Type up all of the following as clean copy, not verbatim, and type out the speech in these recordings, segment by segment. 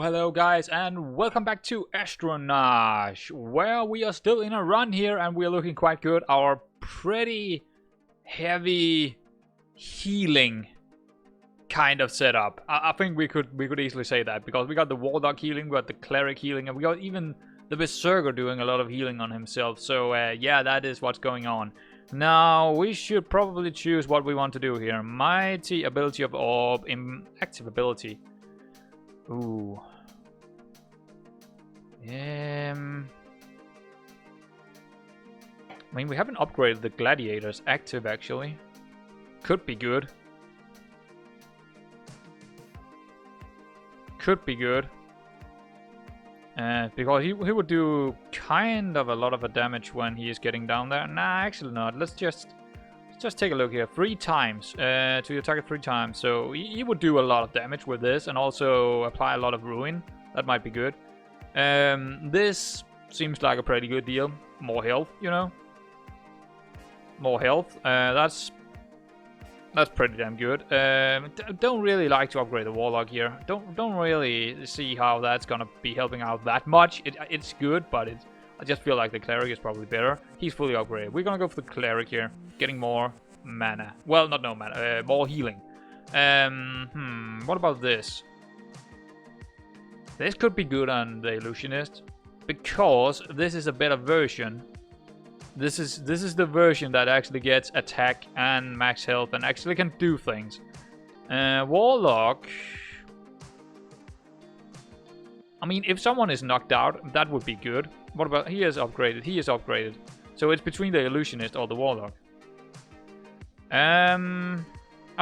Hello guys, and welcome back to Astronarch, where we are still in a run here and we are looking quite good. Our pretty heavy healing kind of setup. I think we could easily say that, because we got the warlock healing, we got the cleric healing, and we got even the berserker doing a lot of healing on himself. So yeah, that is what's going on. Now we should probably choose what we want to do here. Mighty ability of orb, active ability. Ooh. I mean, we haven't upgraded the gladiators active, actually. Could be good. Could be good. Because he would do kind of a lot of damage when he is getting down there. Nah, actually not. Let's just take a look here. 3 times. To the target 3 times. So he would do a lot of damage with this and also apply a lot of ruin. That might be good. This seems like a pretty good deal. More health, you know. More health. That's pretty damn good. Don't really like to upgrade the warlock here. Don't really see how that's gonna be helping out that much. It's good, but I just feel like the cleric is probably better. He's fully upgraded. We're gonna go for the cleric here, getting more mana. Well, not no mana, more healing. What about this? This could be good on the illusionist, because this is a better version. This is the version that actually gets attack and max health and actually can do things. Warlock. I mean, if someone is knocked out, that would be good. What about, he is upgraded? He is upgraded. So it's between the illusionist or the warlock. I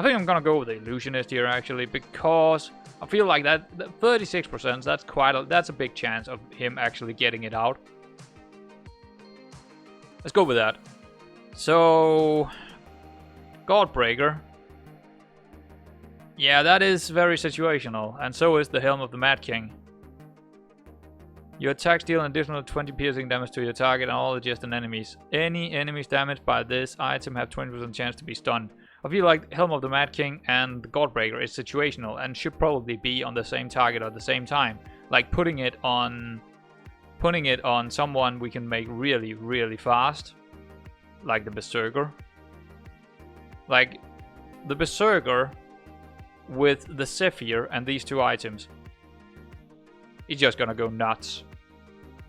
think I'm gonna go with the illusionist here, actually, because I feel like that 36%. That's a big chance of him actually getting it out. Let's go with that. So, Godbreaker. Yeah, that is very situational, and so is the Helm of the Mad King. Your attacks deal an additional 20 piercing damage to your target and all adjacent enemies. Any enemies damaged by this item have 20% chance to be stunned. I feel like Helm of the Mad King and the Godbreaker is situational and should probably be on the same target at the same time. Like putting it on someone we can make really, really fast. Like the berserker. Like the berserker with the Zephyr and these 2 items. He's just gonna go nuts.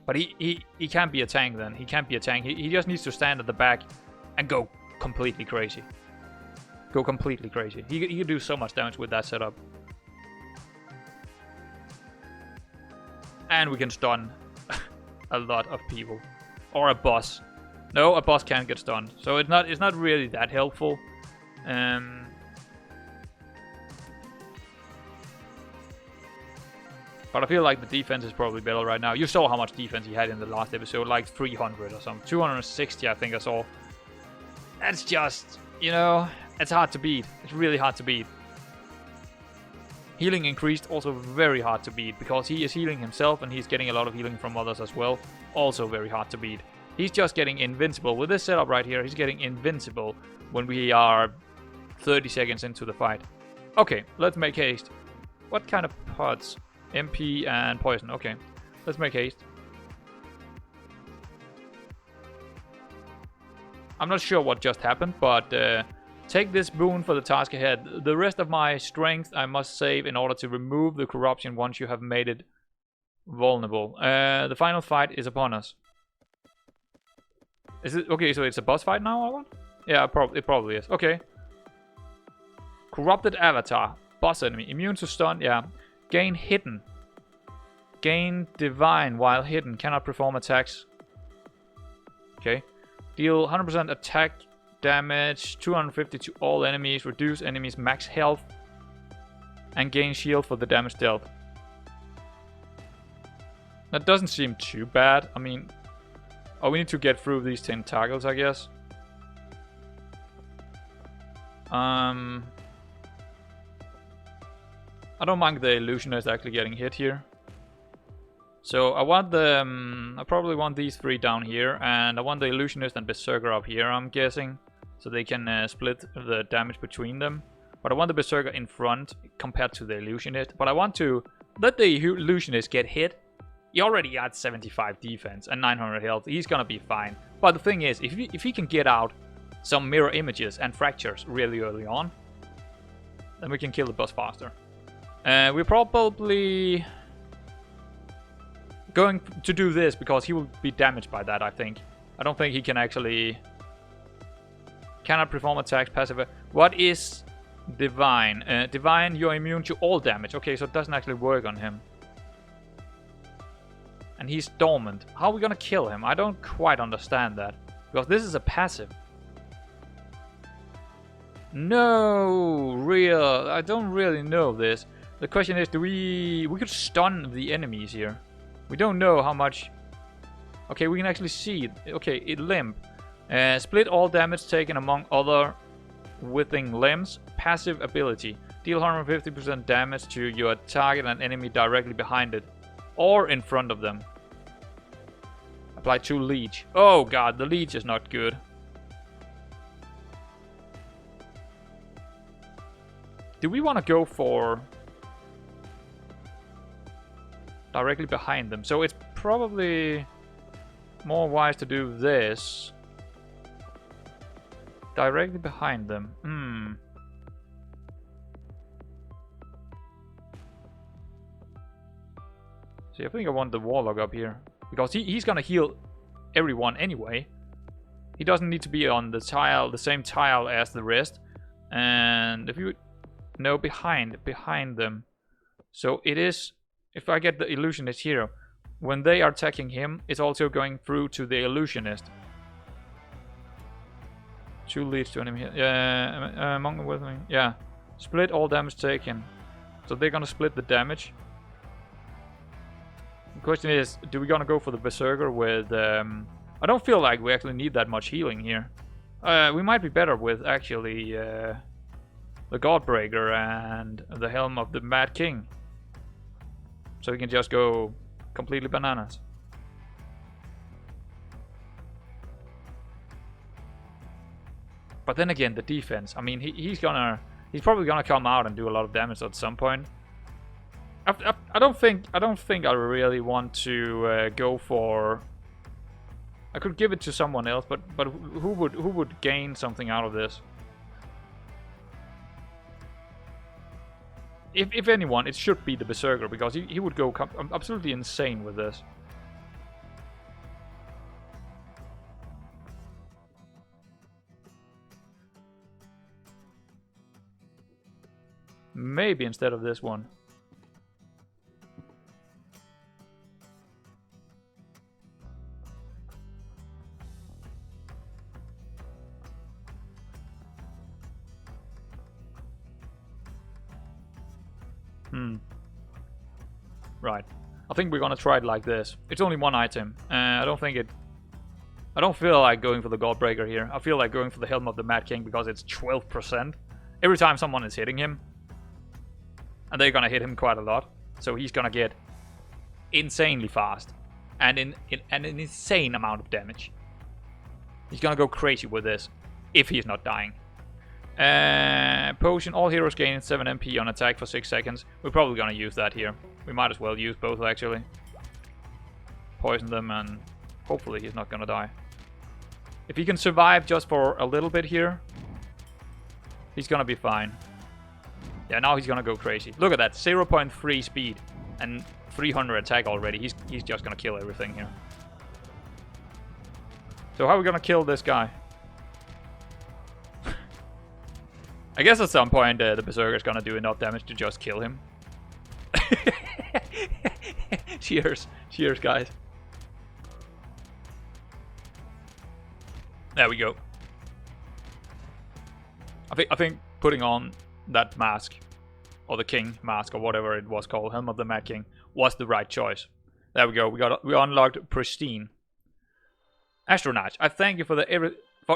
But he can't be a tank then. He can't be a tank. He just needs to stand at the back and go completely crazy. Go completely crazy. He can do so much damage with that setup. And we can stun a lot of people. Or a boss. No, a boss can't get stunned. So it's not really that helpful. But I feel like the defense is probably better right now. You saw how much defense he had in the last episode, like 300 or something. 260 I think I saw. That's just, you know, it's hard to beat. It's really hard to beat. Healing increased, also very hard to beat, because he is healing himself and he's getting a lot of healing from others as well. Also very hard to beat. He's just getting invincible. With this setup right here, he's getting invincible when we are 30 seconds into the fight. Okay, let's make haste. What kind of pods? MP and poison. Okay, let's make haste. I'm not sure what just happened, but take this boon for the task ahead. The rest of my strength I must save in order to remove the corruption once you have made it vulnerable. The final fight is upon us. Is it okay? So it's a boss fight now, or what? Yeah, it probably is. Okay. Corrupted avatar, boss enemy, immune to stun. Yeah. Gain hidden. Gain divine while hidden. Cannot perform attacks. Okay. Deal 100% attack damage, 250 to all enemies. Reduce enemies' max health. And gain shield for the damage dealt. That doesn't seem too bad. I mean... Oh, we need to get through these tentacles, I guess. I don't mind the illusionist actually getting hit here. So I want the... I probably want these 3 down here. And I want the illusionist and berserker up here, I'm guessing. So they can split the damage between them. But I want the berserker in front compared to the illusionist. But I want to let the illusionist get hit. He already got 75 defense and 900 health. He's gonna be fine. But the thing is, if he can get out some mirror images and fractures really early on, then we can kill the boss faster. We're probably going to do this because he will be damaged by that, I think. I don't think he can actually... Cannot perform attacks passive. What is divine? Divine, you're immune to all damage. Okay, so it doesn't actually work on him. And he's dormant. How are we gonna kill him? I don't quite understand that. Because this is a passive. No, real. I don't really know this. The question is, do we could stun the enemies here. We don't know how much. Okay, we can actually see it. Okay, it limp. Split all damage taken among other withing limbs. Passive ability. Deal 150% damage to your target and enemy directly behind it. Or in front of them. Apply 2 leech. Oh god, the leech is not good. Do we want to go for directly behind them? So it's probably more wise to do this. Directly behind them. See, I think I want the warlock up here. Because he's gonna heal everyone anyway. He doesn't need to be on the tile, the same tile as the rest. And if you... No, behind them. So it is... If I get the illusionist here, when they are attacking him, it's also going through to the illusionist. 2 leads to enemy here. Yeah, among the withering. Yeah. Split all damage taken. So they're gonna split the damage. The question is, do we gonna go for the berserker with... I don't feel like we actually need that much healing here. We might be better with actually the Godbreaker and the Helm of the Mad King. So we can just go completely bananas. But then again, the defense. I mean, he's probably gonna come out and do a lot of damage at some point. I don't think I really want to go for. I could give it to someone else, but who would gain something out of this? If anyone, it should be the berserker, because he would go absolutely insane with this. Maybe instead of this one. Right. I think we're gonna try it like this. It's only one item. I don't feel like going for the Godbreaker here. I feel like going for the Helm of the Mad King because it's 12%. Every time someone is hitting him. And they're gonna hit him quite a lot. So he's gonna get insanely fast. And an insane amount of damage. He's gonna go crazy with this. If he's not dying. Potion. All heroes gain 7 MP on attack for 6 seconds. We're probably gonna use that here. We might as well use both actually. Poison them and hopefully he's not gonna die. If he can survive just for a little bit here, he's gonna be fine. Yeah, now he's gonna go crazy. Look at that, 0.3 speed and 300 attack already. He's just gonna kill everything here. So how are we gonna kill this guy? I guess at some point the berserker is gonna do enough damage to just kill him. Cheers, guys. There we go. I think putting on that mask, or the king mask, or whatever it was called, Helm of the Mad King, was the right choice. There we go. We unlocked Pristine. Astronarch, I thank you for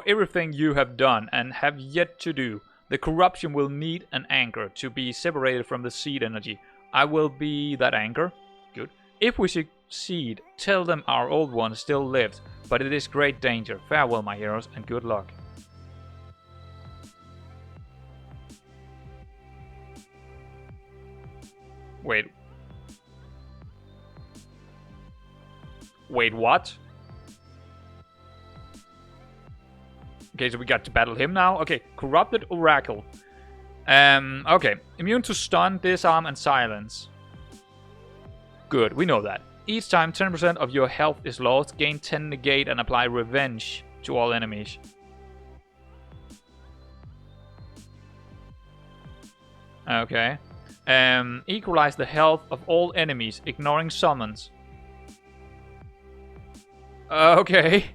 everything you have done and have yet to do. The corruption will need an anchor to be separated from the seed energy. I will be that anchor. Good. If we succeed, tell them our old one still lives, but it is great danger. Farewell, my heroes, and good luck. Wait. Wait, what? Okay, so we got to battle him now. Okay, Corrupted Oracle. Okay. Immune to stun, disarm, and silence. Good, we know that. Each time 10% of your health is lost, gain 10 negate and apply revenge to all enemies. Okay. Equalize the health of all enemies, ignoring summons. Okay.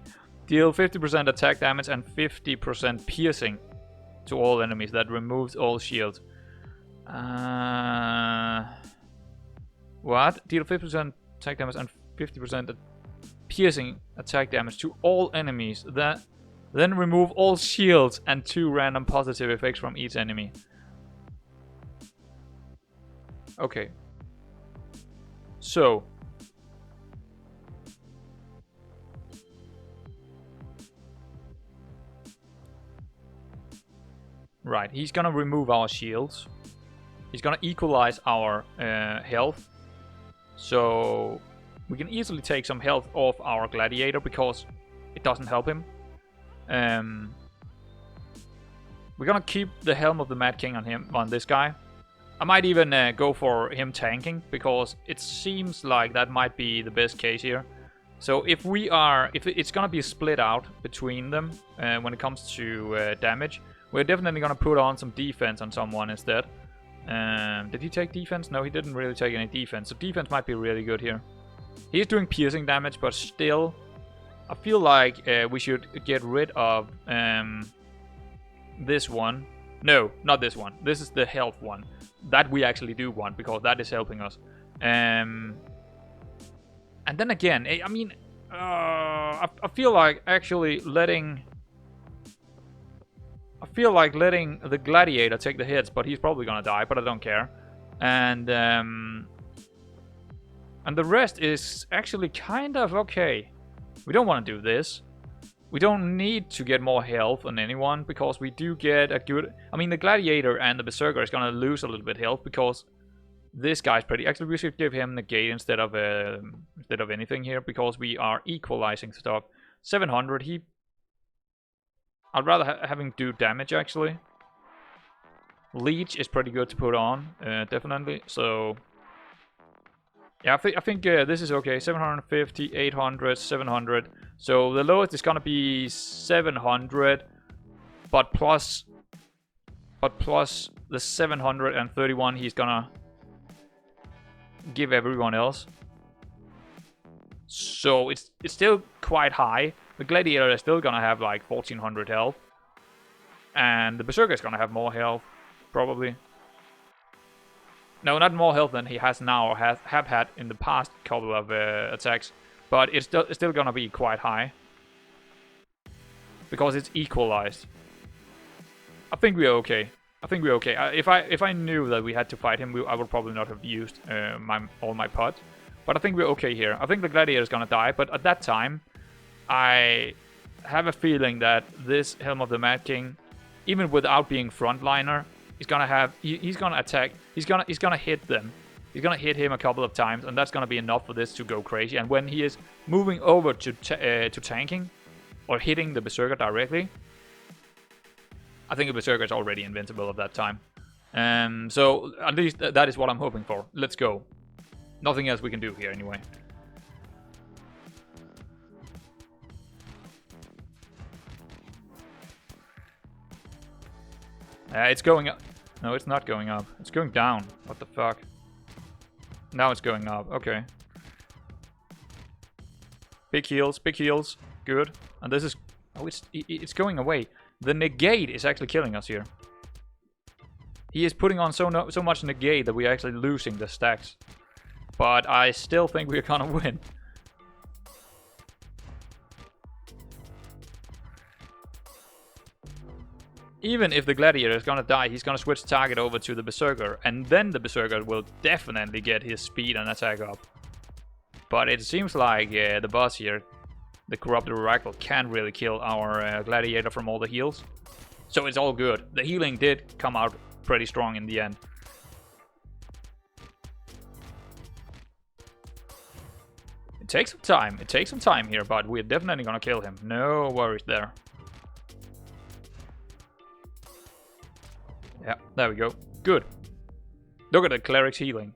Deal 50% attack damage and 50% piercing to all enemies. That removes all shields. What? Deal 50% attack damage and 50% piercing attack damage to all enemies. Then remove all shields and 2 random positive effects from each enemy. Okay. So. Right, he's gonna remove our shields. He's gonna equalize our health. So we can easily take some health off our gladiator because it doesn't help him. We're gonna keep the Helm of the Mad King on this guy. I might even go for him tanking because it seems like that might be the best case here. So if it's gonna be split out between them when it comes to damage, we're definitely gonna put on some defense on someone instead. Did he take defense? No, he didn't really take any defense. So defense might be really good here. He's doing piercing damage, but still, I feel like we should get rid of this one. No, not this one. This is the health one. That we actually do want, because that is helping us. And then again, I mean, I feel like actually letting... I feel like letting the gladiator take the hits, but he's probably gonna die, but I don't care. And the rest is actually kind of okay. We don't want to do this. We don't need to get more health on anyone, because we do get a good... I mean, the gladiator and the berserker is gonna lose a little bit health, because this guy's pretty... Actually, we should give him negate instead of anything here, because we are equalizing stuff. 700, he... I'd rather have him do damage, actually. Leech is pretty good to put on, definitely. So, yeah, I think this is okay. 750, 800, 700. So the lowest is gonna be 700, but plus the 731 he's gonna give everyone else. So it's still quite high. The gladiator is still gonna have like 1400 health, and the berserker is gonna have more health, probably. No, not more health than he has now or have had in the past couple of attacks, but it's still gonna be quite high because it's equalized. I think we're okay. I think we're okay. If I knew that we had to fight him, I would probably not have used all my pot. But I think we're okay here. I think the gladiator is gonna die, but at that time, I have a feeling that this Helm of the Mad King, even without being frontliner, is gonna have he's gonna attack. He's gonna hit them. He's gonna hit him a couple of times, and that's gonna be enough for this to go crazy. And when he is moving over to tanking or hitting the berserker directly, I think the berserker is already invincible at that time. So at least that is what I'm hoping for. Let's go. Nothing else we can do here anyway. It's going up. No, it's not going up. It's going down. What the fuck? Now it's going up. Okay. Big heals. Big heals. Good. And this is... Oh, it's going away. The negate is actually killing us here. He is putting on so much negate that we're actually losing the stacks. But I still think we're gonna win. Even if the gladiator is gonna die, he's gonna switch target over to the berserker, and then the berserker will definitely get his speed and attack up. But it seems like the boss here, the Corrupted Oracle, can't really kill our gladiator from all the heals. So it's all good. The healing did come out pretty strong in the end. takes some time. It takes some time here, but we're definitely gonna kill him. No worries there. Yeah, there we go. Good. Look at the cleric's healing.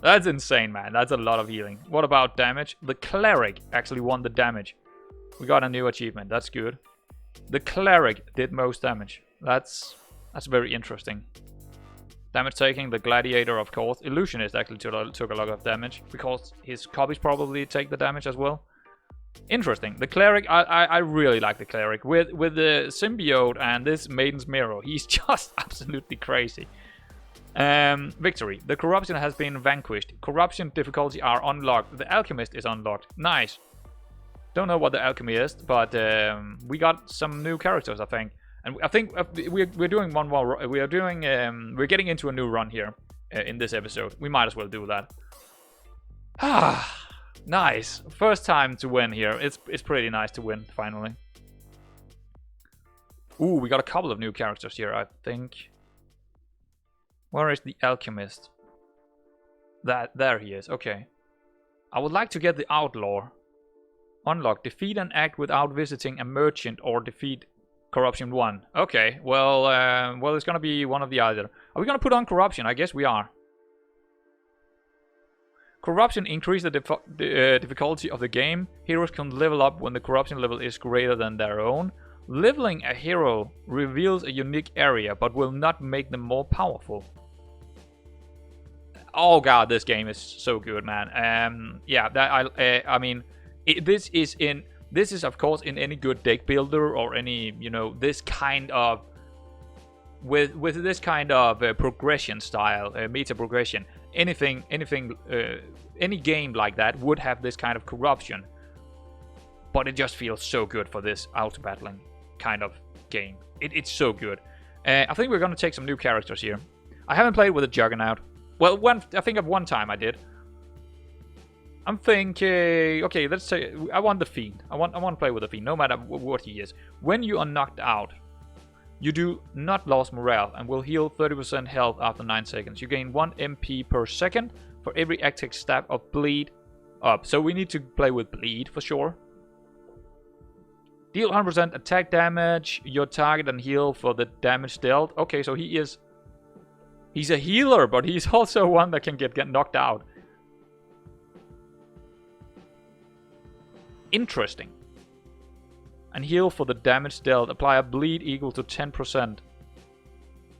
That's insane, man. That's a lot of healing. What about damage? The cleric actually won the damage. We got a new achievement. That's good. The cleric did most damage. That's very interesting. Damage taking, the gladiator, of course. Illusionist actually took a lot of damage because his copies probably take the damage as well. Interesting. The cleric, I really like the cleric. With the symbiote and this maiden's mirror, he's just absolutely crazy. Victory. The corruption has been vanquished. Corruption difficulty are unlocked. The alchemist is unlocked. Nice. Don't know what the alchemy is, but we got some new characters, I think. And I think we're doing one more. We're getting into a new run here in this episode. We might as well do that. Ah, nice. First time to win here. It's pretty nice to win finally. Ooh, we got a couple of new characters here, I think. Where is the alchemist? There he is. Okay. I would like to get the outlaw. Unlock. Defeat an act without visiting a merchant or defeat corruption 1. Okay. Well, it's gonna be one of the other. Are we gonna put on corruption? I guess we are. Corruption increases the difficulty of the game. Heroes can level up when the corruption level is greater than their own. Leveling a hero reveals a unique area, but will not make them more powerful. Oh god, this game is so good, man. Yeah, I mean, this is of course in any good deck builder or any, you know, this kind of with this kind of progression style, meta progression. Anything, any game like that would have this kind of corruption. But it just feels so good for this auto battling kind of game. It's so good. I think we're gonna take some new characters here. I haven't played with a Juggernaut. Well, I think of one time I did. I'm thinking, okay, let's say I want the Fiend. I want to play with the Fiend, no matter what he is. When you are knocked out, you do not lose morale and will heal 30% health after 9 seconds. You gain 1 MP per second for every active stab of bleed up. So we need to play with bleed for sure. Deal 100% attack damage, your target, and heal for the damage dealt. Okay, so he's a healer, but he's also one that can get knocked out. Interesting. And heal for the damage dealt. Apply a bleed equal to 10%.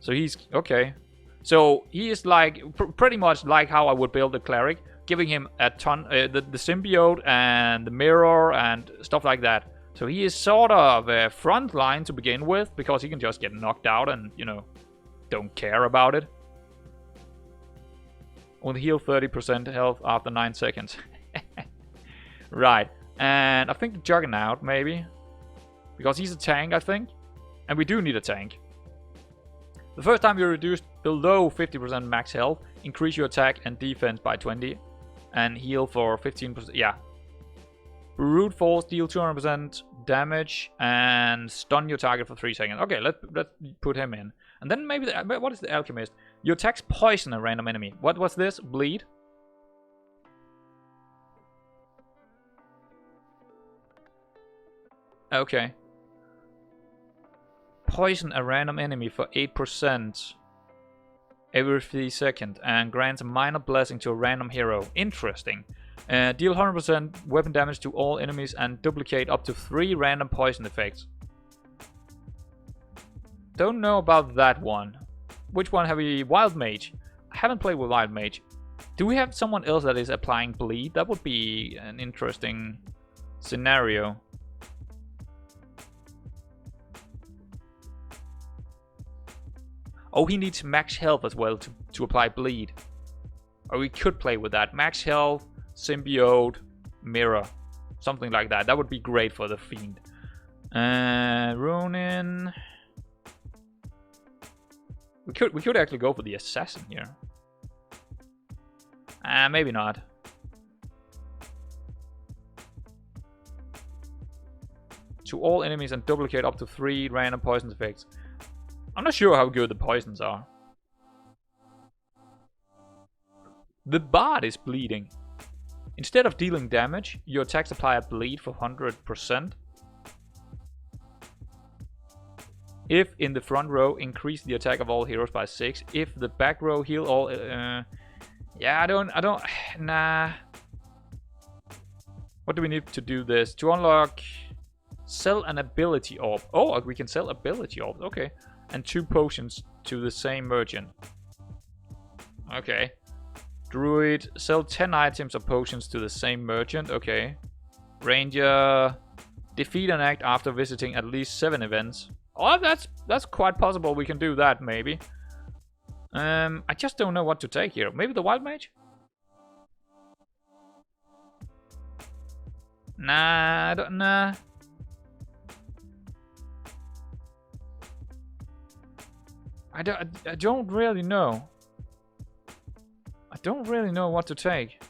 So he's okay. So he is like pretty much like how I would build the cleric, giving him a ton the symbiote and the mirror and stuff like that. So he is sort of a front line to begin with because he can just get knocked out and, you know, don't care about it. Will heal 30% health after 9 seconds. Right. And I think the Juggernaut, maybe. Because he's a tank, I think. And we do need a tank. The first time you're reduced below 50% max health, increase your attack and defense by 20. And heal for 15%. Yeah. Brute force, deal 200% damage. And stun your target for 3 seconds. Okay, let's put him in. And then maybe, what is the Alchemist? You attacks poison a random enemy. What was this? Bleed? Okay. Poison a random enemy for 8% every 3 seconds and grants a minor blessing to a random hero. Interesting. Deal 100% weapon damage to all enemies and duplicate up to 3 random poison effects. Don't know about that one. Which one have we? Wild Mage. I haven't played with Wild Mage. Do we have someone else that is applying bleed? That would be an interesting scenario. Oh, he needs max health as well to apply bleed. Or we could play with that. Max health, symbiote, mirror. Something like that. That would be great for the Fiend. Ronin. We could actually go for the Assassin here. Maybe not. To all enemies and duplicate up to 3 random poison effects. I'm not sure how good the poisons are. The Bard is bleeding. Instead of dealing damage, your attacks apply a bleed for 100%. If in the front row, increase the attack of all heroes by 6. If the back row, heal all... yeah, I don't... Nah. What do we need to do this? To unlock... Sell an ability orb. Oh, we can sell ability orbs. Okay. And 2 potions to the same merchant. Okay. Druid. Sell 10 items or potions to the same merchant. Okay. Ranger. Defeat an act after visiting at least 7 events. Oh, that's quite possible. We can do that, maybe. I just don't know what to take here. Maybe the wild mage? Nah, nah. I don't really know. I don't really know what to take.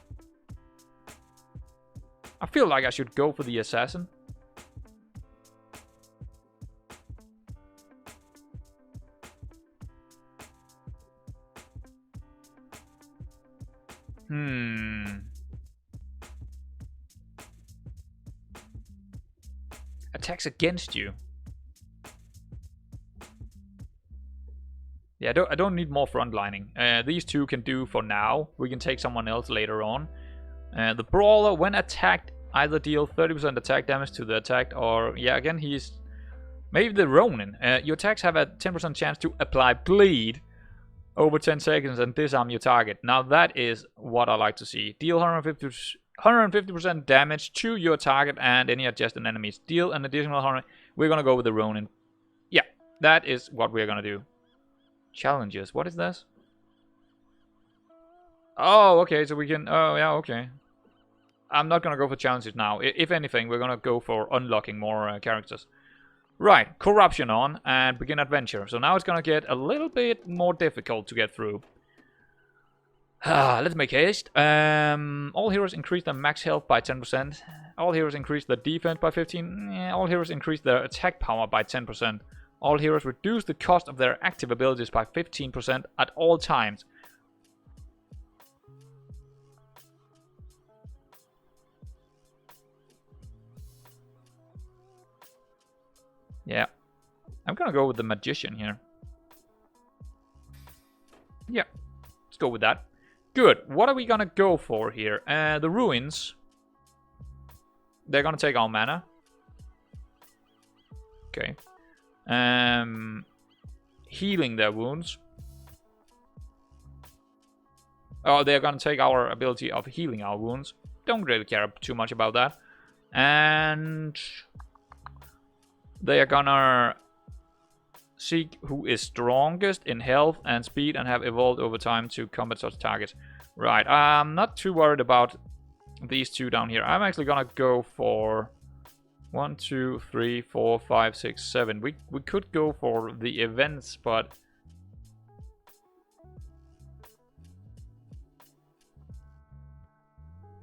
I feel like I should go for the assassin. Attacks against you. Yeah, I don't need more frontlining. These 2 can do for now. We can take someone else later on. The brawler, when attacked, either deal 30% attack damage to the attacked, or yeah, again he's maybe the Ronin. Your attacks have a 10% chance to apply bleed over 10 seconds and disarm your target. Now that is what I like to see. Deal 150% damage to your target and any adjacent enemies. Deal an additional 100. We're gonna go with the Ronin. Yeah, that is what we're gonna do. Challenges. What is this? Oh, okay. So we can... Oh, yeah, okay. I'm not gonna go for challenges now. If anything, we're gonna go for unlocking more characters. Right. Corruption on and begin adventure. So now it's gonna get a little bit more difficult to get through. Let's make haste. All heroes increase their max health by 10%. All heroes increase their defense by 15%. All heroes increase their attack power by 10%. All heroes reduce the cost of their active abilities by 15% at all times. Yeah. I'm gonna go with the magician here. Yeah. Let's go with that. Good. What are we gonna go for here? The ruins. They're gonna take our mana. Okay. Healing their wounds. Oh, they're gonna take our ability of healing our wounds. Don't really care too much about that. And they are gonna seek who is strongest in health and speed and have evolved over time to combat such targets. Right, I'm not too worried about these 2 down here. I'm actually gonna go for 1, 2, 3, 4, 5, 6, 7. We could go for the events, but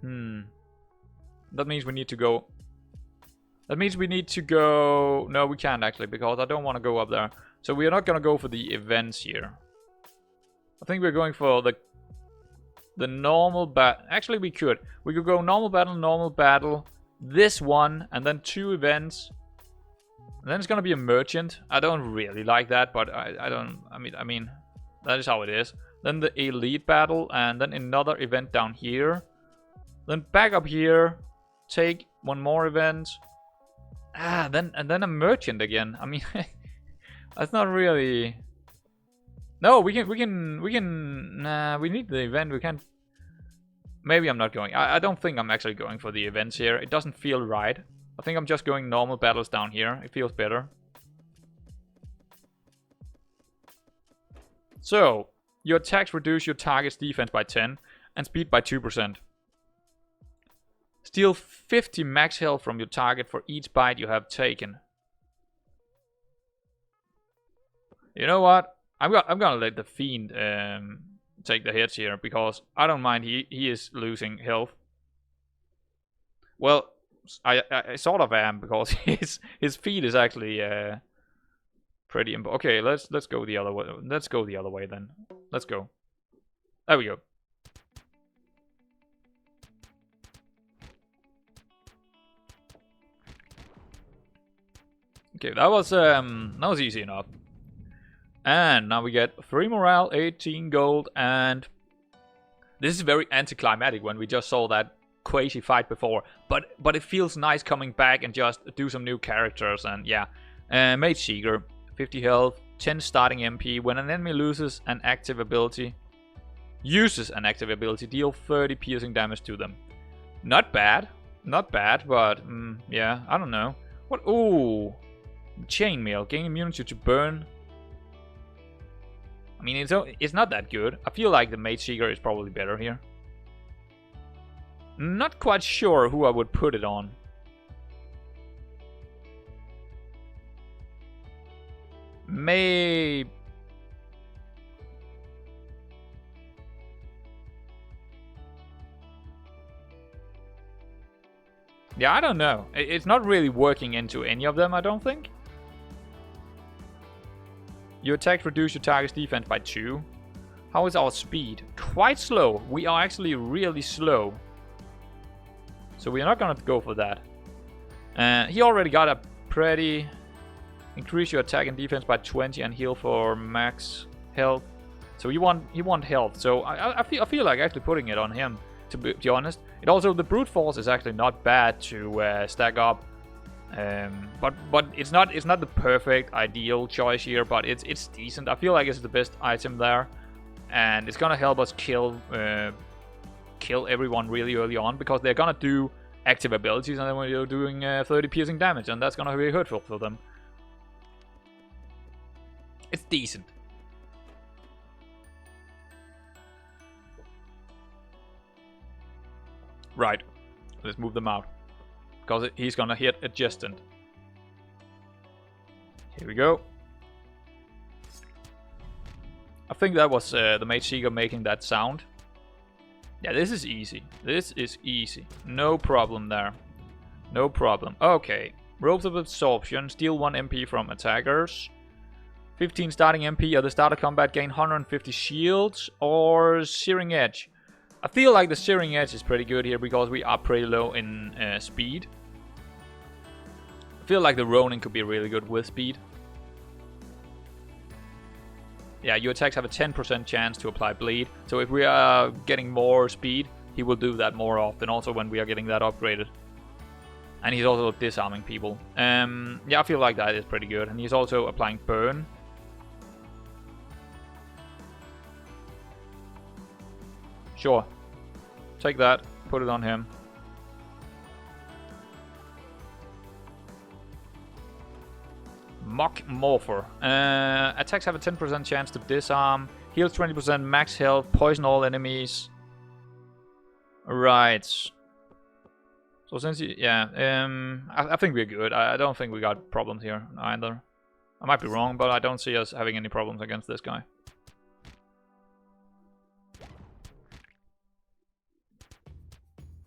that means we need to go. That means we need to go. No, we can't actually, because I don't want to go up there. So we are not gonna go for the events here. I think we're going for the normal battle. Actually, we could go normal battle. This one, and then 2 events. And then it's gonna be a merchant. I don't really like that, but I mean, that is how it is. Then the elite battle, and then another event down here. Then back up here, take 1 more event. Then a merchant again. I mean, that's not really. No, we can. Nah, we need the event. We can't. Maybe I'm not going. I don't think I'm actually going for the events here. It doesn't feel right. I think I'm just going normal battles down here. It feels better. So, your attacks reduce your target's defense by 10 and speed by 2%. Steal 50 max health from your target for each bite you have taken. You know what? I'm gonna let the fiend take the hits here, because I don't mind. He is losing health. Well, I sort of am, because his feet is actually pretty important. Okay, let's go the other way. Let's go the other way then. Let's go. There we go. Okay, that was easy enough. And now we get 3 morale, 18 gold, and this is very anticlimactic when we just saw that crazy fight before. But it feels nice coming back and just do some new characters, and yeah. Mage Seeker, 50 health, 10 starting MP. When an enemy uses an active ability, deal 30 piercing damage to them. Not bad, but yeah, I don't know. What? Ooh, chainmail, gain immunity to burn. I mean, it's not that good. I feel like the Mage Seeker is probably better here. Not quite sure who I would put it on. Maybe. Yeah, I don't know. It's not really working into any of them, I don't think. Your attacks reduce your target's defense by 2. How is our speed? Quite slow. We are actually really slow. So we're not gonna go for that. He already got a pretty... Increase your attack and defense by 20 and heal for max health. So you want health. So I feel like actually putting it on him, to be honest. It also, the brute force is actually not bad to stack up. But it's not the perfect ideal choice here, but it's decent. I feel like it's the best item there, and it's gonna help us kill everyone really early on, because they're gonna do active abilities, and then when you're doing 30 piercing damage, and that's gonna be hurtful for them. It's decent. Right, let's move them out, because he's gonna hit adjacent. Here we go. I think that was the Mage Seeker making that sound. Yeah, this is easy. This is easy. No problem there. No problem. Okay. Robes of Absorption. Steal 1 MP from attackers. 15 starting MP. At the start of combat, gain 150 shields. Or Searing Edge. I feel like the Searing Edge is pretty good here, because we are pretty low in speed. I feel like the Ronin could be really good with speed. Yeah, your attacks have a 10% chance to apply bleed. So if we are getting more speed, he will do that more often. Also when we are getting that upgraded. And he's also disarming people. Yeah, I feel like that is pretty good. And he's also applying burn. Sure. Take that. Put it on him. Mock Morpher. Attacks have a 10% chance to disarm. Heals 20% max health. Poison all enemies. Right. So since you, yeah, I think we're good. I don't think we got problems here either. I might be wrong, but I don't see us having any problems against this guy.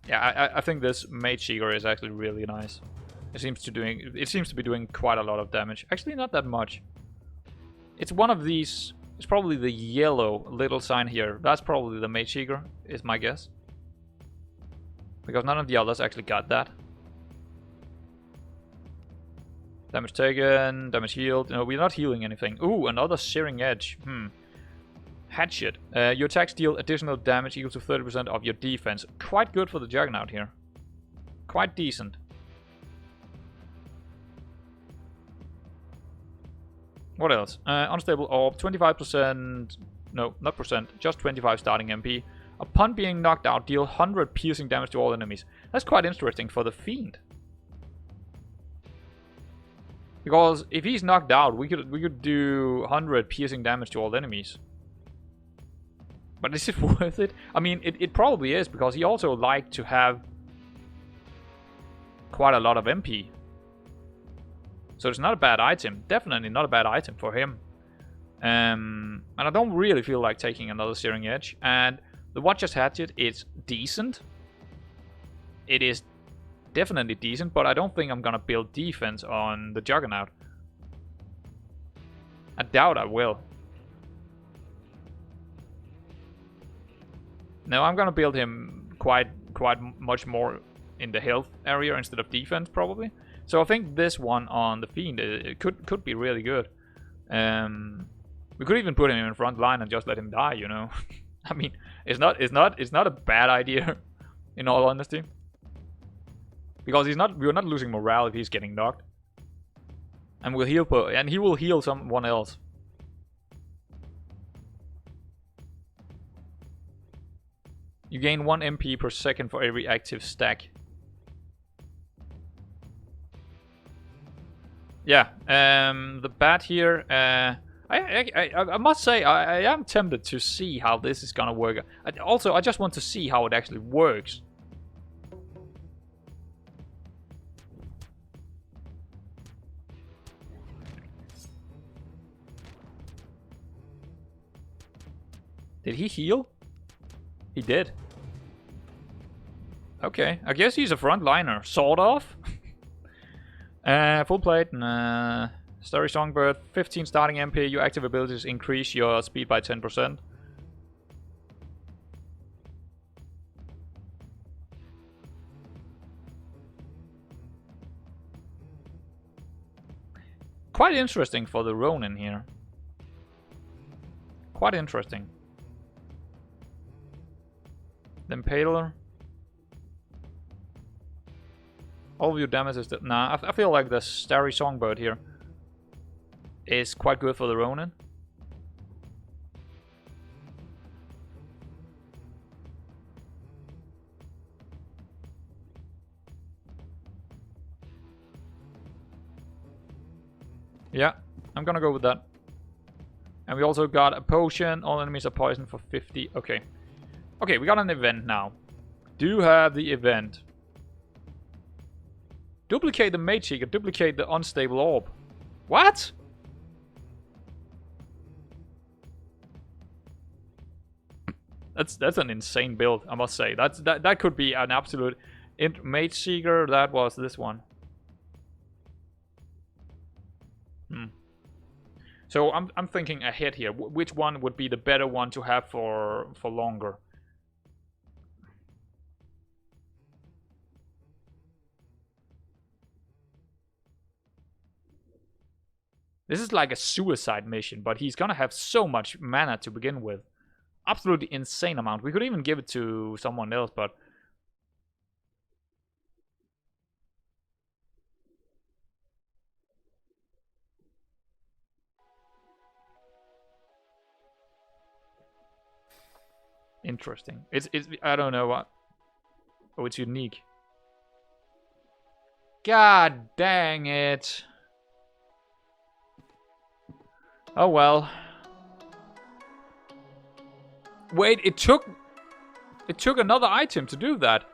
Yeah, I think this Mage Seeker is actually really nice. It seems to be doing quite a lot of damage. Actually, not that much. It's one of these. It's probably the yellow little sign here. That's probably the Mage Seeker, is my guess. Because none of the others actually got that. Damage taken, damage healed. No, we're not healing anything. Ooh, another Searing Edge. Hatchet. Your attacks deal additional damage equal to 30% of your defense. Quite good for the Juggernaut here. Quite decent. What else? Unstable Orb. 25%... No, not percent. Just 25 starting MP. Upon being knocked out, deal 100 piercing damage to all enemies. That's quite interesting for the Fiend. Because if he's knocked out, we could do 100 piercing damage to all enemies. But is it worth it? I mean, it probably is, because he also liked to have quite a lot of MP. So it's not a bad item. Definitely not a bad item for him. And I don't really feel like taking another Searing Edge. And the Watcher's Hatchet is decent. It is definitely decent, but I don't think I'm gonna build defense on the Juggernaut. I doubt I will. No, I'm gonna build him quite much more in the health area instead of defense, probably. So I think this one on the Fiend, it could be really good. We could even put him in front line and just let him die, you know. I mean, it's not a bad idea, in all honesty. Because we're not losing morale if he's getting knocked. And we'll heal, and he will heal someone else. You gain 1 MP per second for every active stack. Yeah, the bat here, I must say, I am tempted to see how this is gonna work. I just want to see how it actually works. Did he heal? He did. Okay, I guess he's a frontliner, sort of. Full plate, Starry Songbird, 15 starting MP, your active abilities increase your speed by 10%. Quite interesting for the Ronin here. Quite interesting. The Impaler. All of your damage is... Nah, I feel like the Starry Songbird here is quite good for the Ronin. Yeah, I'm gonna go with that. And we also got a potion. All enemies are poisoned for 50. Okay. Okay, we got an event now. Do have the event. Duplicate the Mage Seeker, duplicate the Unstable Orb. What? That's an insane build, I must say. That could be an absolute Mage Seeker. That was this one. So I'm thinking ahead here. Which one would be the better one to have for longer? This is like a suicide mission, but he's gonna have so much mana to begin with. Absolutely insane amount. We could even give it to someone else, but... Interesting. It's I don't know what... Oh, it's unique. God dang it. Oh well. Wait, it took another item to do that.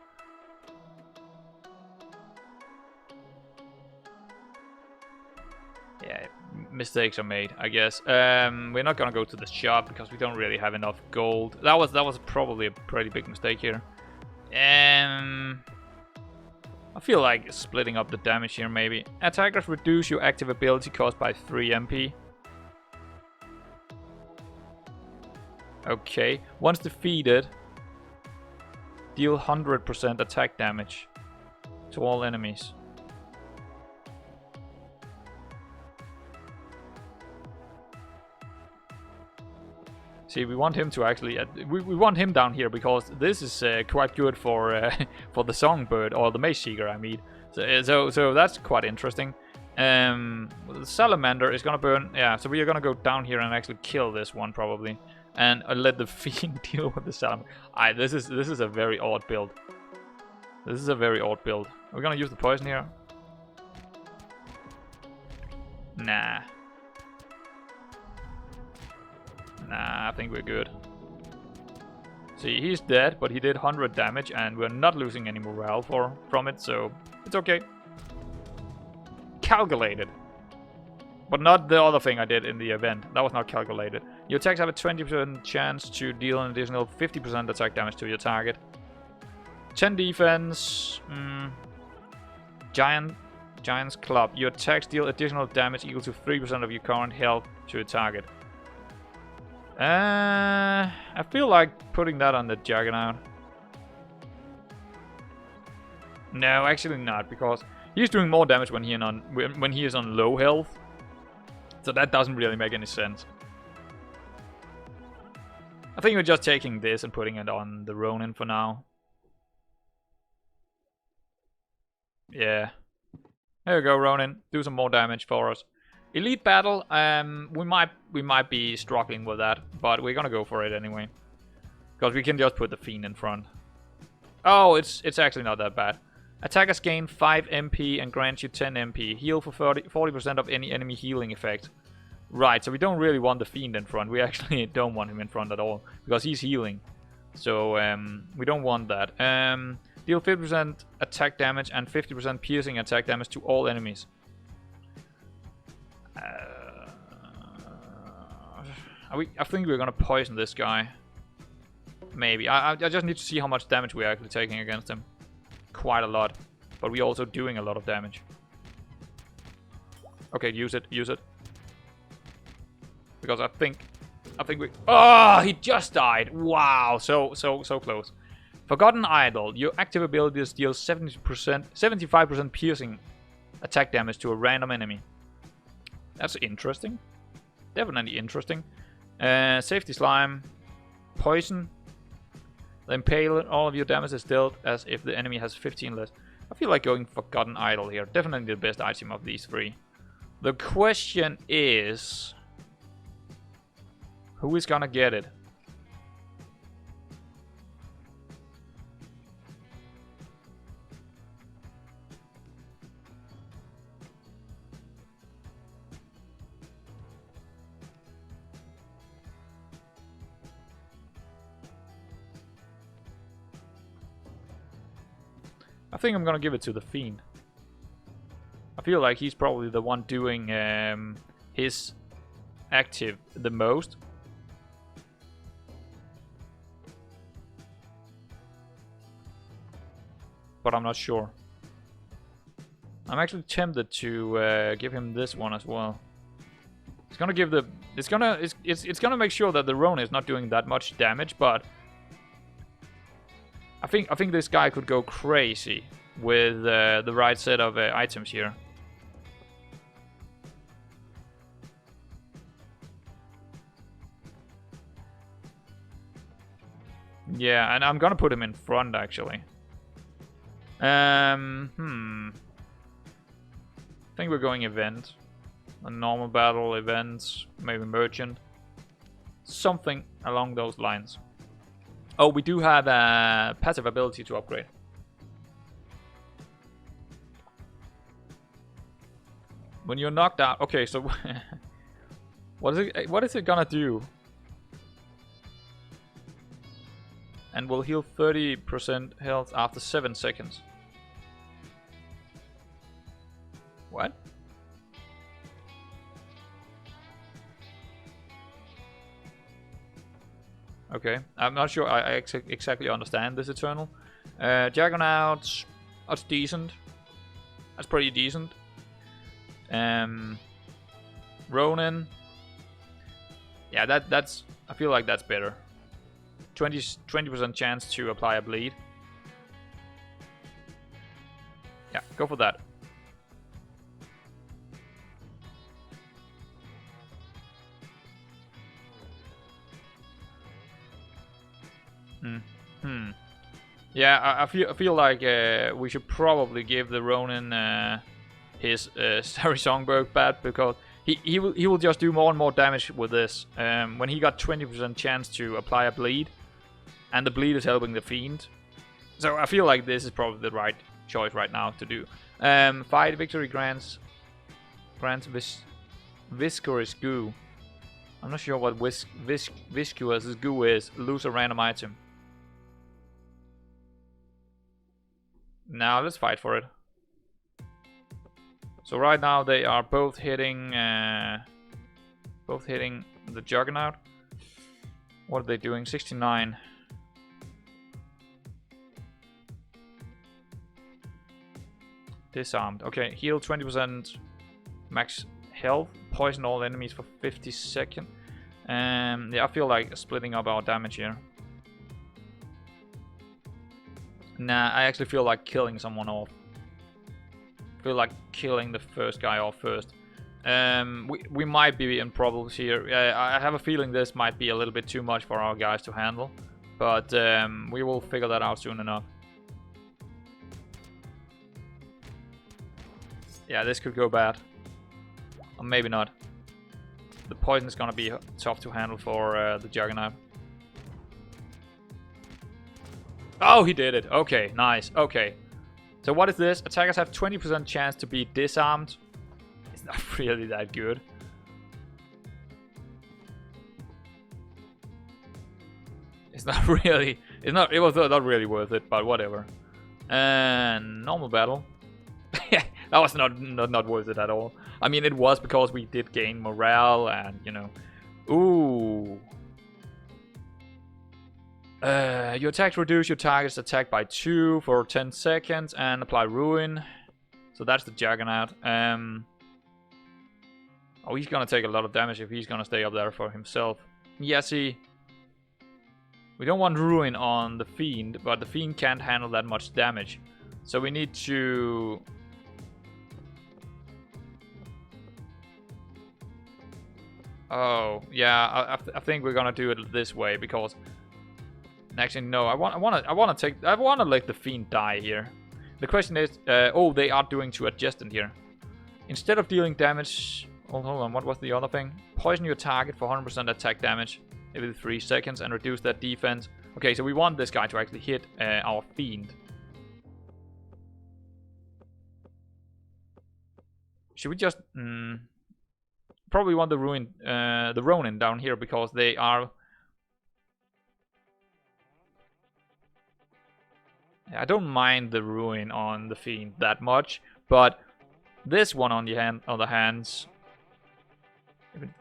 Yeah, mistakes are made, I guess. We're not gonna go to the shop because we don't really have enough gold. That was probably a pretty big mistake here. I feel like splitting up the damage here maybe. Attackers reduce your active ability cost by 3 MP. Okay, once defeated, deal 100% attack damage to all enemies. See, we want him to actually... we want him down here because this is quite good for the Songbird, or the Mage Seeker, I mean. So that's quite interesting. The Salamander is gonna burn... Yeah, so we are gonna go down here and actually kill this one, probably. And let the Fiend deal with the Salamander. This is a very odd build. This is a very odd build. Are we gonna use the poison here? Nah. Nah, I think we're good. See, he's dead, but he did 100 damage, and we're not losing any morale from it, so it's okay. Calculated. But not the other thing I did in the event. That was not calculated. Your attacks have a 20% chance to deal an additional 50% attack damage to your target. 10 defense. Giant's Club. Your attacks deal additional damage equal to 3% of your current health to your target. I feel like putting that on the Juggernaut. No, actually not, because He's doing more damage when he is on low health. So that doesn't really make any sense. I think we're just taking this and putting it on the Ronin for now. Yeah. There we go, Ronin. Do some more damage for us. Elite battle, we might be struggling with that, but we're gonna go for it anyway. Because we can just put the Fiend in front. Oh, it's actually not that bad. Attackers gain 5 MP and grant you 10 MP. Heal for 40% of any enemy healing effect. Right, so we don't really want the Fiend in front. We actually don't want him in front at all. Because he's healing. So, we don't want that. Deal 50% attack damage and 50% piercing attack damage to all enemies. I think we're gonna poison this guy. Maybe. I just need to see how much damage we're actually taking against him. Quite a lot. But we're also doing a lot of damage. Okay, use it. Because I think we... Oh, he just died. Wow, so close. Forgotten Idol. Your active abilities deal 75% piercing attack damage to a random enemy. That's interesting. Definitely interesting. Safety Slime. Poison. The Impale. All of your damage is dealt as if the enemy has 15 less. I feel like going Forgotten Idol here. Definitely the best item of these three. The question is... who is gonna get it? I think I'm gonna give it to the Fiend. I feel like he's probably the one doing his active the most. But I'm not sure. I'm actually tempted to give him this one as well. It's gonna give the... it's gonna make sure that the Ronin is not doing that much damage, but... I think this guy could go crazy with the right set of items here. Yeah, and I'm gonna put him in front actually. I think we're going event. A normal battle, events, maybe merchant. Something along those lines. Oh, we do have a passive ability to upgrade. When you're knocked out... okay, so... what is it gonna do? And will heal 30% health after 7 seconds. What? Okay, I'm not sure I exactly understand this Eternal. Juggernaut, that's decent. That's pretty decent. Ronin. Yeah, that's... I feel like that's better. 20% chance to apply a bleed. Yeah, go for that. Yeah, I feel like we should probably give the Ronin his Starry Songbird bat, because he will just do more and more damage with this. When he got 20% chance to apply a bleed, and the bleed is helping the Fiend, so I feel like this is probably the right choice right now to do. Fight victory grants viscous goo. I'm not sure what viscous goo is. Lose a random item. Now let's fight for it. So right now they are both hitting the Juggernaut. What are they doing? 69. Disarmed. Okay, heal 20% max health. Poison all enemies for 50 seconds. Yeah, I feel like splitting up our damage here. Nah, I actually feel like killing someone off. feel like killing the first guy off first. We might be in problems here. I have a feeling this might be a little bit too much for our guys to handle. But we will figure that out soon enough. Yeah, this could go bad. Or maybe not. The poison is gonna be tough to handle for the Juggernaut. Oh, he did it. Okay, nice. Okay. So what is this? Attackers have 20% chance to be disarmed. It's not really that good. It's not really... It was not really worth it, but whatever. And normal battle. That was not worth it at all. I mean, it was because we did gain morale and, you know. Ooh. Your attacks reduce your target's attack by 2 for 10 seconds and apply ruin. So that's the Juggernaut. Oh, he's gonna take a lot of damage if he's gonna stay up there for himself. Yeah, see. We don't want ruin on the Fiend, but the Fiend can't handle that much damage. So we need to... Oh, yeah, I think we're gonna do it this way because... Actually, no, I wanna let the Fiend die here. The question is, oh, they are doing to adjacent here. Instead of dealing damage, hold on, what was the other thing? Poison your target for 100% attack damage every 3 seconds and reduce that defense. Okay, so we want this guy to actually hit our Fiend. Should we just probably want the Ronin down here because they are... I don't mind the ruin on the Fiend that much, but this one on the other hands,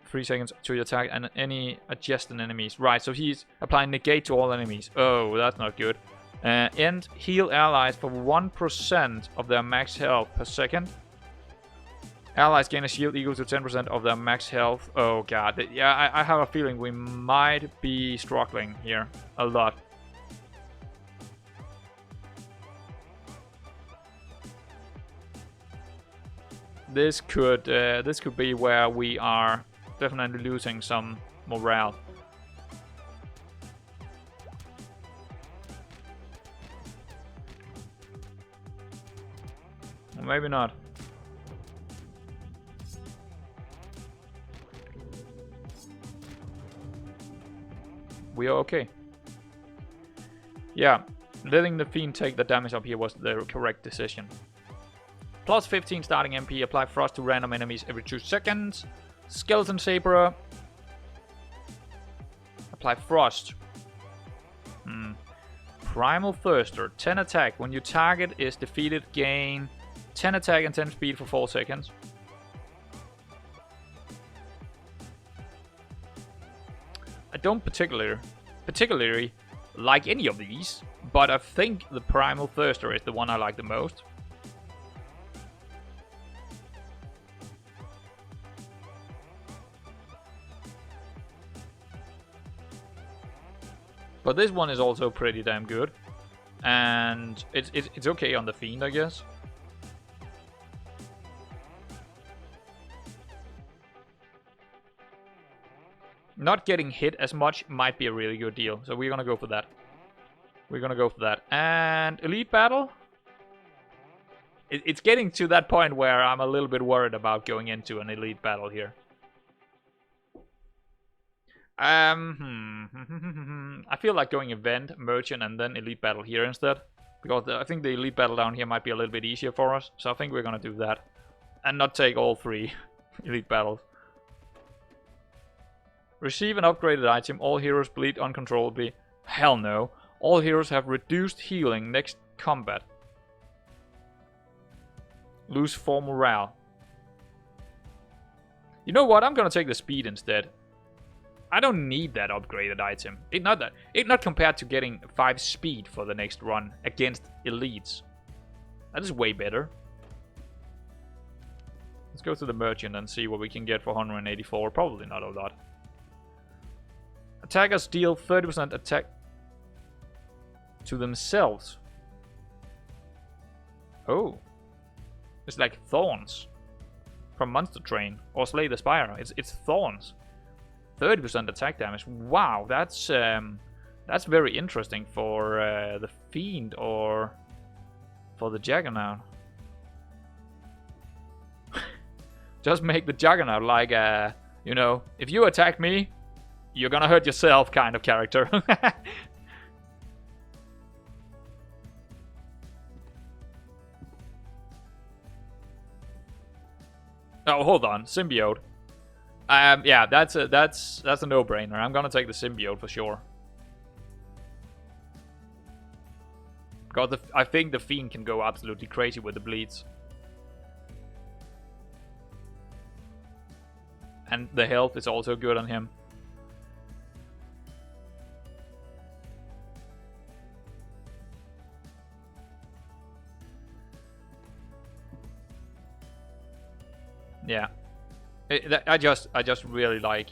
3 seconds to your attack and any adjacent enemies. Right, so he's applying negate to all enemies. Oh, that's not good. And heal allies for 1% of their max health per second. Allies gain a shield equal to 10% of their max health. Oh god, yeah, I have a feeling we might be struggling here a lot. This could be where we are definitely losing some morale. Or maybe not. We are okay. Yeah, letting the Fiend take the damage up here was the correct decision. Plus 15 starting MP, apply frost to random enemies every 2 seconds. Skeleton Saber. Apply frost. Primal Thirster, 10 attack. When your target is defeated, gain 10 attack and 10 speed for 4 seconds. I don't particularly like any of these, but I think the Primal Thirster is the one I like the most. But this one is also pretty damn good. And it's okay on the Fiend, I guess. Not getting hit as much might be a really good deal. So we're gonna go for that. We're gonna go for that. And Elite Battle? It's getting to that point where I'm a little bit worried about going into an Elite Battle here. I feel like going Event, Merchant, and then Elite Battle here instead. Because I think the Elite Battle down here might be a little bit easier for us. So I think we're gonna do that. And not take all 3 Elite Battles. Receive an upgraded item. All heroes bleed uncontrollably. Hell no. All heroes have reduced healing next combat. Lose 4 morale. You know what? I'm gonna take the speed instead. I don't need that upgraded item. It not compared to getting 5 speed for the next run against elites. That is way better. Let's go to the merchant and see what we can get for 184. Probably not a lot. Attackers deal 30% attack to themselves. Oh. It's like thorns from Monster Train or Slay the Spire. It's thorns. 30% attack damage. Wow, that's very interesting for the Fiend or for the Juggernaut. Just make the Juggernaut like you know, if you attack me, you're gonna hurt yourself kind of character. Oh, hold on, symbiote. Yeah, that's a no-brainer. I'm gonna take the symbiote for sure. Because I think the Fiend can go absolutely crazy with the bleeds. And the health is also good on him. Yeah. I just really like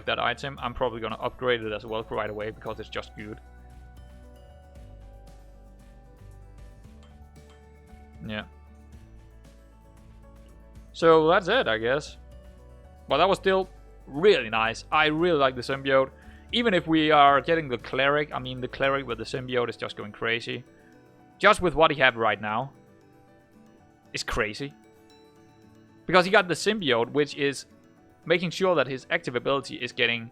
that item. I'm probably gonna upgrade it as well right away because it's just good. Yeah. So that's it, I guess. But that was still really nice. I really like the symbiote. Even if we are getting the cleric, I mean the cleric with the symbiote is just going crazy. Just with what he have right now. It's crazy. Because he got the symbiote, which is making sure that his active ability is getting...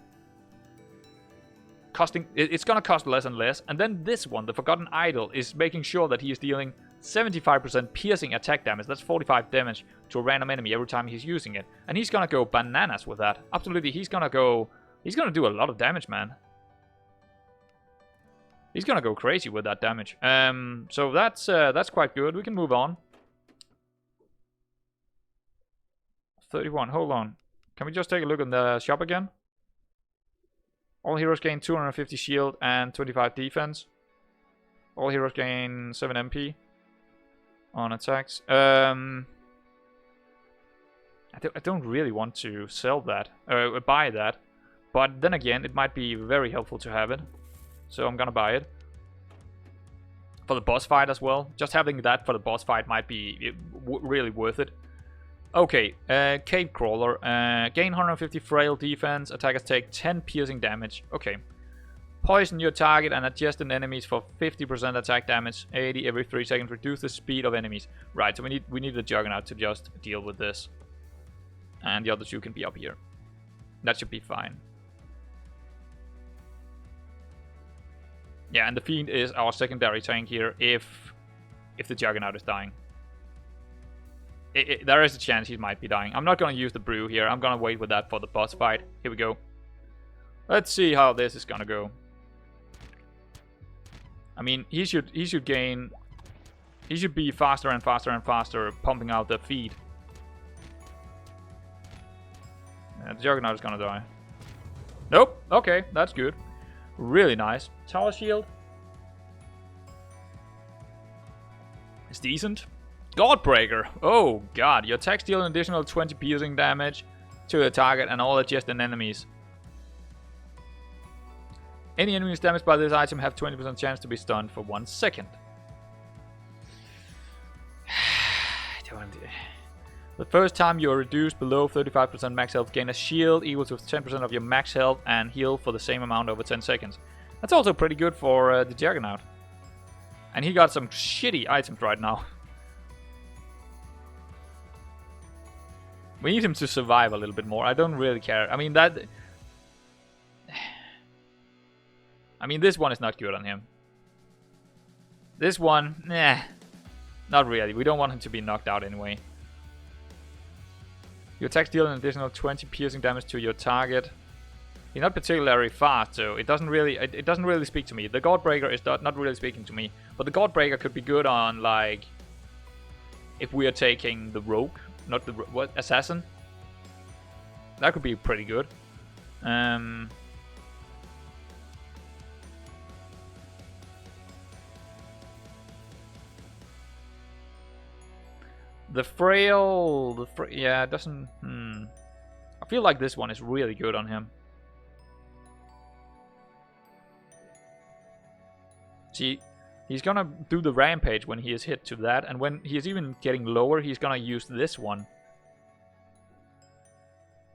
It's gonna cost less and less. And then this one, the Forgotten Idol, is making sure that he is dealing 75% piercing attack damage. That's 45 damage to a random enemy every time he's using it. And he's gonna go bananas with that. Absolutely, he's gonna do a lot of damage, man. He's gonna go crazy with that damage. So that's quite good. We can move on. 31, hold on. Can we just take a look in the shop again? All heroes gain 250 shield and 25 defense. All heroes gain 7 MP on attacks. I don't really want to sell that, buy that. But then again, it might be very helpful to have it. So I'm gonna buy it. For the boss fight as well. Just having that for the boss fight might be really worth it. Okay, Cave Crawler. Gain 150 frail defense. Attackers take 10 piercing damage. Okay. Poison your target and adjacent enemies for 50% attack damage. 80 every 3 seconds. Reduce the speed of enemies. Right, so we need the Juggernaut to just deal with this. And the other two can be up here. That should be fine. Yeah, and the Fiend is our secondary tank here if the Juggernaut is dying. There is a chance he might be dying. I'm not going to use the brew here. I'm going to wait with that for the boss fight. Here we go. Let's see how this is going to go. I mean, he should gain... He should be faster and faster and faster pumping out the feed. The Juggernaut is going to die. Nope. Okay, that's good. Really nice. Tower shield. It's decent. Godbreaker. Oh god. Your attacks deal an additional 20 piercing damage to the target and all adjacent enemies. Any enemies damaged by this item have 20% chance to be stunned for 1 second. The first time you are reduced below 35% max health, gain a shield equal to 10% of your max health and heal for the same amount over 10 seconds. That's also pretty good for the Juggernaut. And he got some shitty items right now. We need him to survive a little bit more. I don't really care. I mean, this one is not good on him. This one, not really. We don't want him to be knocked out anyway. Your attacks deal an additional 20 piercing damage to your target. He's not particularly fast, so it doesn't really speak to me. The Godbreaker is not really speaking to me. But the Godbreaker could be good on, like, if we are taking the rogue, not the assassin. That could be pretty good. Yeah, it doesn't. I feel like this one is really good on him. See, He's gonna do the rampage when he is hit to that, and when he is even getting lower, he's gonna use this one.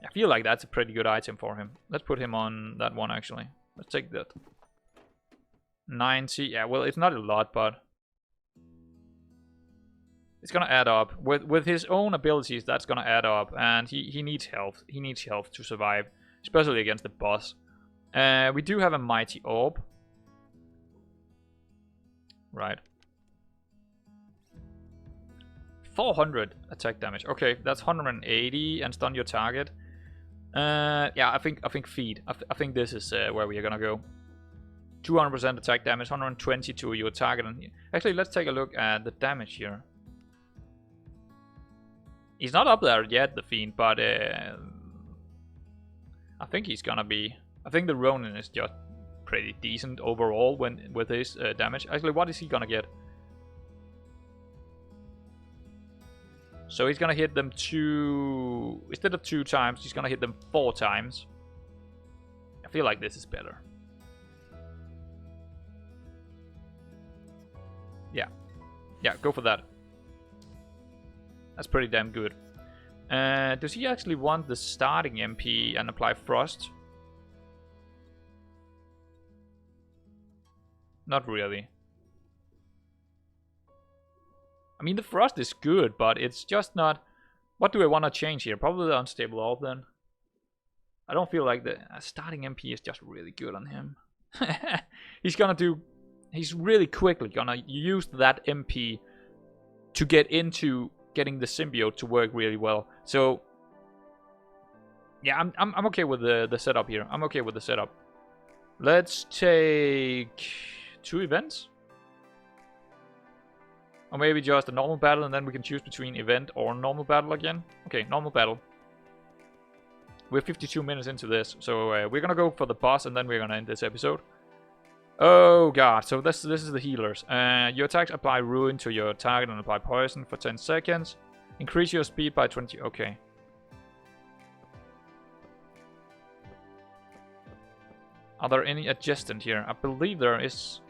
I feel like that's a pretty good item for him. Let's put him on that one, actually. Let's take that. 90, yeah, well, it's not a lot, but it's gonna add up. With his own abilities, that's gonna add up, and he needs health. He needs health to survive, especially against the boss. We do have a mighty orb. Right. 400 attack damage. Okay, that's 180 and stun your target. Yeah, I think feed. I think this is where we are gonna go. 200% attack damage, 120 to your target. And actually, let's take a look at the damage here. He's not up there yet, the fiend, but I think he's gonna be. I think the Ronin is just pretty decent overall with his damage. Actually, what is he gonna get? So he's gonna hit them instead of 2 times, he's gonna hit them 4 times. I feel like this is better. Yeah, go for that. That's pretty damn good. Does he actually want the starting MP and apply frost? Not really. I mean, the frost is good, but it's just not... What do I want to change here? Probably the unstable orb then. I don't feel like the starting MP is just really good on him. He's really quickly gonna use that MP to get into getting the symbiote to work really well. So yeah, I'm okay with the setup here. I'm okay with the setup. Let's take 2 events. Or maybe just a normal battle, and then we can choose between event or normal battle again. Okay, normal battle. We're 52 minutes into this, so we're gonna go for the boss, and then we're gonna end this episode. Oh god, so this is the healers. Your attacks apply ruin to your target and apply poison for 10 seconds. Increase your speed by 20, okay. Are there any adjustment here? I believe there is.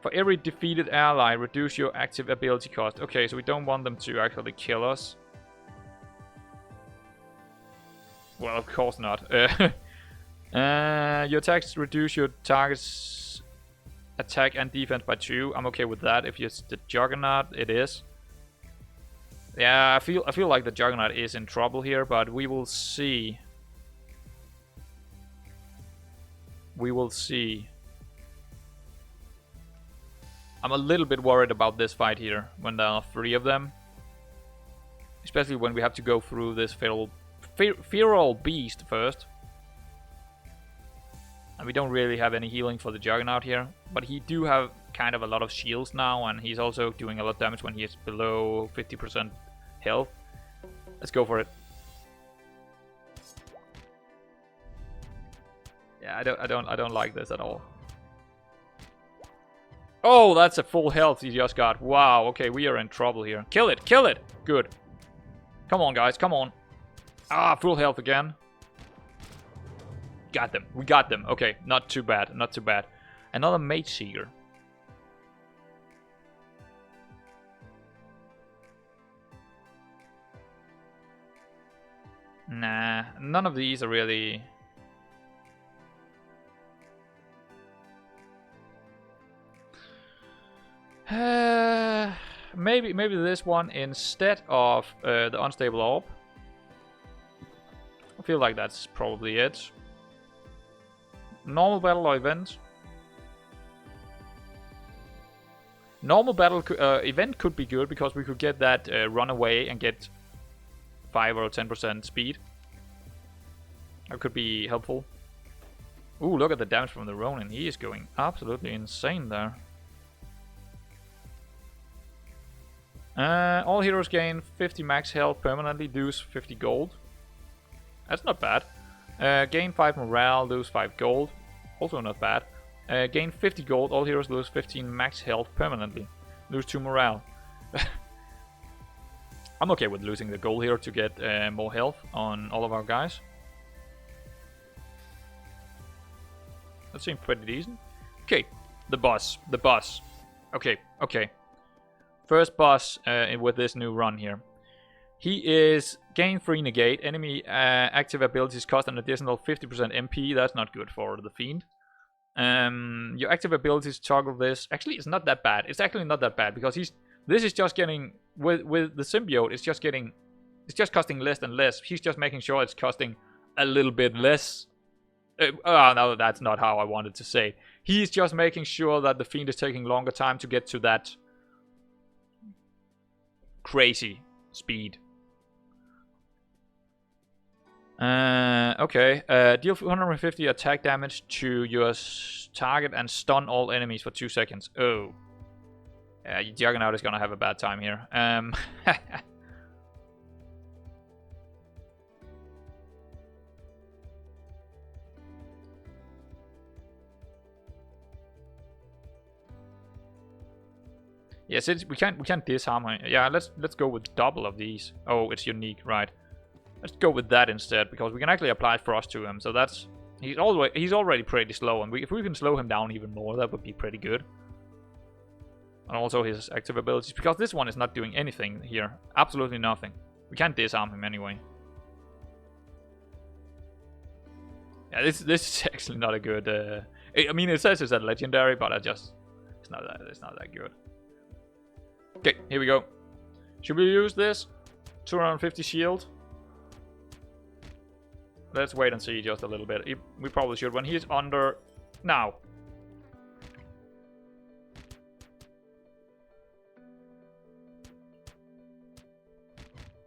For every defeated ally, reduce your active ability cost. Okay, so we don't want them to actually kill us. Well, of course not. Your attacks reduce your target's attack and defense by 2. I'm okay with that. If it's the Juggernaut, it is. Yeah, I feel like the Juggernaut is in trouble here, but we will see. We will see. I'm a little bit worried about this fight here when there are 3 of them. Especially when we have to go through this feral beast first. And we don't really have any healing for the Juggernaut here. But he do have kind of a lot of shields now, and he's also doing a lot of damage when he is below 50% health. Let's go for it. Yeah, I don't like this at all. Oh, that's a full health he just got. Wow, okay, we are in trouble here. Kill it, kill it! Good. Come on, guys, come on. Ah, full health again. Got them, we got them. Okay, not too bad, not too bad. Another Mage Seeker. Nah, none of these are really... maybe this one instead of the unstable orb. I feel like that's probably it. Normal battle or event? Normal battle event could be good because we could get that run away and get 5 or 10% speed. That could be helpful. Ooh, look at the damage from the Ronin. He is going absolutely insane there. All heroes gain 50 max health permanently, lose 50 gold. That's not bad. Gain 5 morale, lose 5 gold. Also not bad. Gain 50 gold, all heroes lose 15 max health permanently. Lose 2 morale. I'm okay with losing the gold here to get more health on all of our guys. That seems pretty decent. Okay, the boss. Okay. First boss with this new run here. He is gain 3 negate. Enemy active abilities cost an additional 50% MP. That's not good for the fiend. Your active abilities toggle this. Actually, it's not that bad. It's actually not that bad because this is just getting with the symbiote. It's just costing less and less. He's just making sure it's costing a little bit less. No, that's not how I wanted to say. He's just making sure that the fiend is taking longer time to get to that crazy speed. Okay. Deal 150 attack damage to your target and stun all enemies for 2 seconds. Oh. Juggernaut is gonna have a bad time here. Yes, we can't disarm him. Yeah, let's go with double of these. Oh, it's unique, right? Let's go with that instead because we can actually apply frost to him. So that's he's already pretty slow, and if we can slow him down even more, that would be pretty good. And also his active abilities, because this one is not doing anything here, absolutely nothing. We can't disarm him anyway. Yeah, this is actually not a good. I mean, it says it's a legendary, but it's not that good. Okay, here we go. Should we use this 250 shield? Let's wait and see just a little bit. We probably should when he's under now.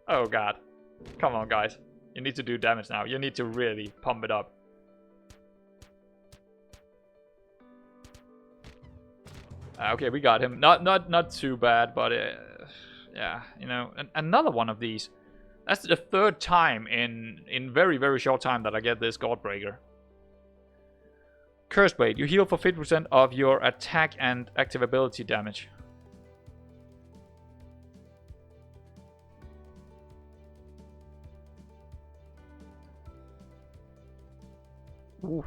Oh god. Come on, guys. You need to do damage now. You need to really pump it up. Okay, we got him. Not too bad, but yeah, you know, another one of these. That's the 3rd time in very, very short time that I get this Godbreaker. Curse Blade. You heal for 50% of your attack and active ability damage. Ooh.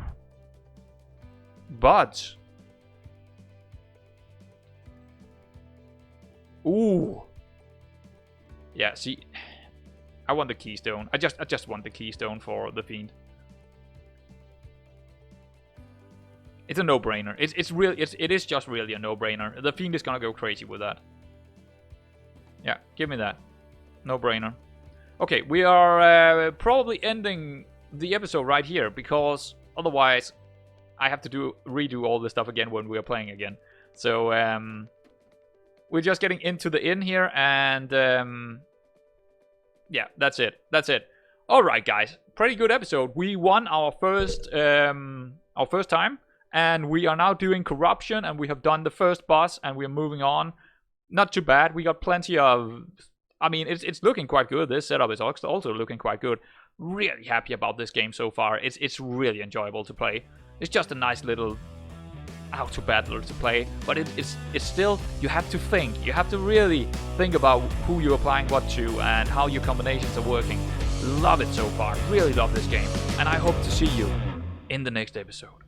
But... Ooh. Yeah, see... I want the keystone. I just want the keystone for the fiend. It's a no-brainer. It is just really a no-brainer. The fiend is gonna go crazy with that. Yeah, give me that. No-brainer. Okay, we are probably ending the episode right here because otherwise I have to redo all this stuff again when we are playing again. So we're just getting into the inn here and yeah, that's it. All right, guys, pretty good episode. We won our first time, and we are now doing corruption, and we have done the first boss, and we are moving on. Not too bad. We got plenty of. I mean, it's looking quite good. This setup is also looking quite good. Really happy about this game so far. It's really enjoyable to play. It's just a nice little auto battler to play, but it's still, you have to think. You have to really think about who you're applying what to and how your combinations are working. Love it so far. Really love this game, and I hope to see you in the next episode.